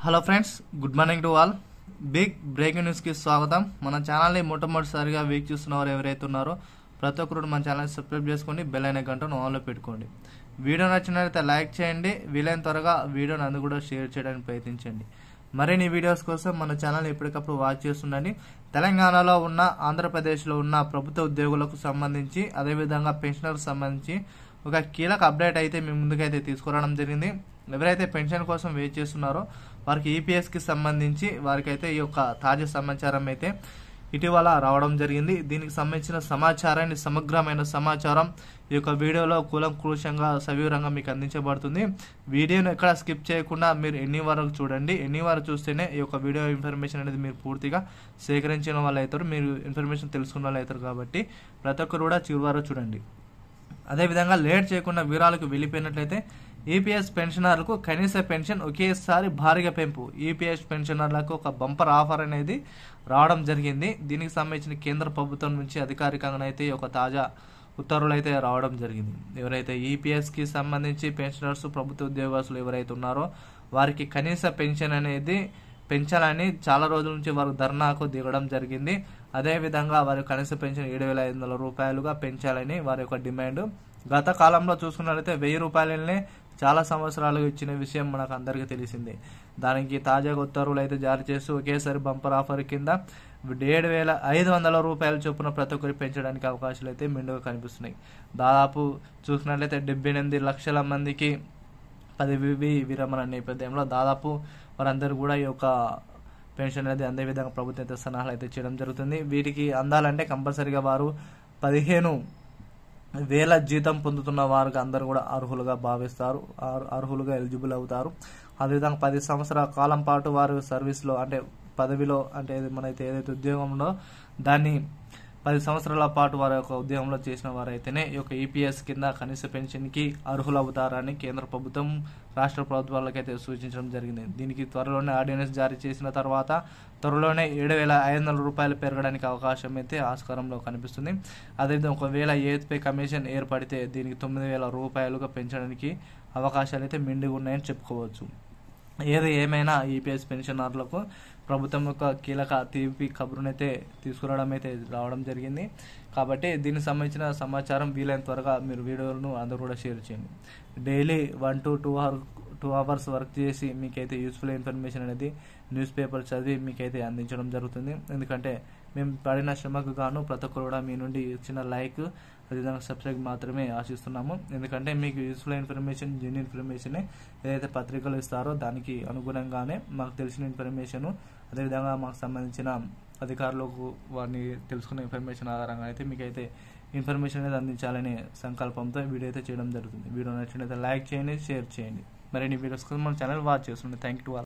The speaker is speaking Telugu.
Hello friends, good morning to all. Big breaking న్యూస్కి స్వాగతం. మన ఛానల్ని మొట్టమొదటిసారిగా వీక్ చూస్తున్నవారు ఎవరైతే ఉన్నారో ప్రతి ఒక్కరు మన ఛానల్ని సబ్స్క్రైబ్ చేసుకోండి, బెల్ అనే గంటను ఆన్లో పెట్టుకోండి. వీడియో నచ్చినట్లయితే లైక్ చేయండి, వీలైన త్వరగా వీడియోని అందరూ కూడా షేర్ చేయడానికి ప్రయత్నించండి. మరిన్ని వీడియోస్ కోసం మన ఛానల్ని ఎప్పటికప్పుడు వాచ్ చేస్తుండండి. తెలంగాణలో ఉన్న, ఆంధ్రప్రదేశ్లో ఉన్న ప్రభుత్వ ఉద్యోగులకు సంబంధించి, అదేవిధంగా పెన్షనర్కి సంబంధించి ఒక కీలక అప్డేట్ అయితే మీ ముందుకైతే తీసుకురావడం జరిగింది. ఎవరైతే పెన్షన్ కోసం వెయిట్ చేస్తున్నారో వారికి ఈపీఎస్కి సంబంధించి వారికైతే ఈ యొక్క తాజా సమాచారం అయితే ఇటీవల రావడం జరిగింది. దీనికి సంబంధించిన సమాచారాన్ని, సమగ్రమైన సమాచారం ఈ యొక్క వీడియోలో కూలంకృషంగా సవివరంగా మీకు అందించబడుతుంది. వీడియోను ఎక్కడ స్కిప్ చేయకుండా మీరు ఎన్ని వరకు చూడండి. ఎన్ని వరకు చూస్తేనే ఈ యొక్క వీడియో ఇన్ఫర్మేషన్ అనేది మీరు పూర్తిగా సేకరించిన వాళ్ళు అవుతారు, మీరు ఇన్ఫర్మేషన్ తెలుసుకున్న వాళ్ళు అవుతారు. కాబట్టి ప్రతి ఒక్కరు కూడా చివరి వరకు చూడండి. అదేవిధంగా లేట్ చేయకుండా వివరాలకు వెళ్ళిపోయినట్లయితే ఈపీఎస్ పెన్షనర్లకు కనీస పెన్షన్ ఒకేసారి భారీగా పెంపు. ఈపీఎస్ పెన్షనర్లకు ఒక బంపర్ ఆఫర్ అనేది రావడం జరిగింది. దీనికి సంబంధించిన కేంద్ర ప్రభుత్వం నుంచి అధికారికంగా అయితే ఒక తాజా ఉత్తర్వులు అయితే రావడం జరిగింది. ఎవరైతే ఈపీఎస్కి సంబంధించి పెన్షనర్స్, ప్రభుత్వ ఉద్యోగస్తులు ఎవరైతే ఉన్నారో వారికి కనీస పెన్షన్ అనేది పెంచాలని చాలా రోజుల నుంచి వారు ధర్నాకు దిగడం జరిగింది. అదేవిధంగా వారి కనీస పెన్షన్ 7,500 రూపాయలుగా పెంచాలని వారి యొక్క డిమాండ్. గత కాలంలో చూసుకున్నట్లయితే 1,000 రూపాయలనే చాలా సంవత్సరాలు ఇచ్చిన విషయం మనకు అందరికీ తెలిసిందే. దానికి తాజాగా ఉత్తర్వులు అయితే జారీ చేస్తూ ఒకేసారి బంపర్ ఆఫర్ కింద 7,500 రూపాయల చొప్పున ప్రతి ఒక్కరికి పెంచడానికి అవకాశాలు అయితే మెండుగా కనిపిస్తున్నాయి. దాదాపు చూసుకున్నట్లయితే 78 లక్షల మందికి పదవి విరమణ నేపథ్యంలో దాదాపు వారందరూ కూడా ఈ యొక్క పెన్షన్ అనేది అందే విధంగా ప్రభుత్వం అయితే సలహాలు అయితే చేయడం జరుగుతుంది. వీటికి అందాలంటే కంపల్సరీగా వారు 15,000 జీతం పొందుతున్న వారికి అందరూ కూడా అర్హులుగా భావిస్తారు, అర్హులుగా ఎలిజిబుల్ అవుతారు. అదేవిధంగా 10 సంవత్సరాల కాలం పాటు వారు సర్వీస్లో అంటే పదవిలో అంటే మనైతే ఏదైతే ఉద్యోగంలో దాన్ని 10 సంవత్సరాల పాటు వారి యొక్క ఉద్యోగంలో చేసిన వారైతేనే ఈ యొక్క ఈపీఎస్ కింద కనీస పెన్షన్కి అర్హులు అవుతారని కేంద్ర ప్రభుత్వం, రాష్ట్ర ప్రభుత్వాలకైతే సూచించడం జరిగింది. దీనికి త్వరలోనే ఆర్డినెన్స్ జారీ చేసిన తర్వాత త్వరలోనే 7,500 రూపాయలు పెరగడానికి అవకాశం అయితే ఆస్కారంలో కనిపిస్తుంది. అదేవిధంగా ఒకవేళ ఏపీ కమిషన్ ఏర్పడితే దీనికి 9,000 రూపాయలుగా పెంచడానికి అవకాశాలు అయితే మెండుగా ఉన్నాయని చెప్పుకోవచ్చు. ఏది ఏమైనా ఈపీఎస్ పెన్షనర్లకు ప్రభుత్వం యొక్క కీలక తీపి కబురునైతే తీసుకురావడం అయితే రావడం జరిగింది. కాబట్టి దీనికి సంబంధించిన సమాచారం వీలైన త్వరగా మీరు వీడియోలను అందరూ కూడా షేర్ చేయండి. డైలీ 1 to 2 అవర్స్ వర్క్ చేసి మీకైతే యూస్ఫుల్ ఇన్ఫర్మేషన్ అనేది న్యూస్ పేపర్ చదివి మీకైతే అందించడం జరుగుతుంది. ఎందుకంటే మేము పడిన శ్రమకు గాను ప్రతి ఒక్కరు కూడా మీ నుండి చిన్న లైక్, అదేవిధంగా సబ్స్క్రైబ్ మాత్రమే ఆశిస్తున్నాము. ఎందుకంటే మీకు యూస్ఫుల్ ఇన్ఫర్మేషన్, జెన్యూన్ ఇన్ఫర్మేషన్ ఏదైతే పత్రికలు ఇస్తారో దానికి అనుగుణంగానే మాకు తెలిసిన ఇన్ఫర్మేషన్, అదేవిధంగా మాకు సంబంధించిన అధికారులకు వారిని తెలుసుకున్న ఇన్ఫర్మేషన్ ఆధారంగా అయితే మీకైతే ఇన్ఫర్మేషన్ అనేది అందించాలనే సంకల్పంతో వీడియో అయితే చేయడం జరుగుతుంది. వీడియో నచ్చినట్లయితే లైక్ చేయండి, షేర్ చేయండి. మరిన్ని వీడియోస్ కోసం మన ఛానల్ వాచ్ చేస్తుండే. Thank you to all.